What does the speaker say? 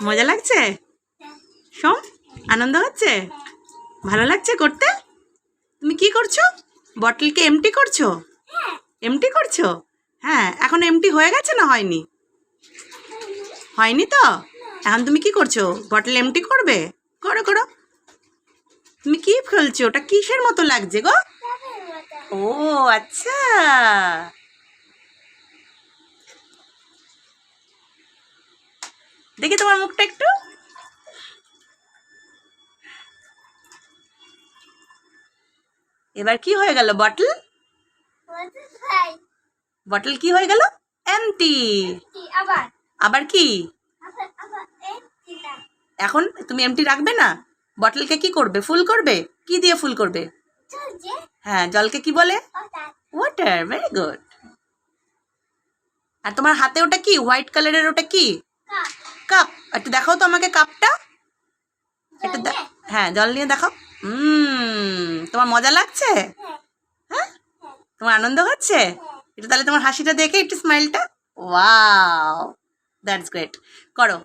মজা লাগছে? সোম, আনন্দ হচ্ছে? ভালো লাগছে করতে? তুমি কি করছো? বটলকে এমটি করছো? এমটি করছো? হ্যাঁ, এখন এমটি হয়ে গেছে না হয়নি? হয়নি তো? এখন তুমি কি করছো? বটল এমটি করবে? করো করো। তুমি কি খেলছো? ওটা কিসের মতো লাগছে গো? ও আচ্ছা, দেখি তোমার মুখটা একটু। এবার কি হয়ে গেল বটল? বটল কি হয়ে গেল? এমটি। আবার কি? এখন তুমি এমটি রাখবে না? বটলকে কি করবে? ফুল করবে? কি দিয়ে ফুল করবে? হ্যাঁ, জলকে কি বলে? ওয়াটার। Very good. আর তোমার হাতে ওটা কি? হোয়াইট কালারের ওটা কি? কাপ। একটু দেখাও তো আমাকে কাপটা। একটু হ্যাঁ, জল নিয়ে দেখাও। তোমার মজা লাগছে? হ্যাঁ, তোমার আনন্দ হচ্ছে? একটু তাহলে তোমার হাসিটা দেখে একটু স্মাইলটা। Wow, that's great. করো।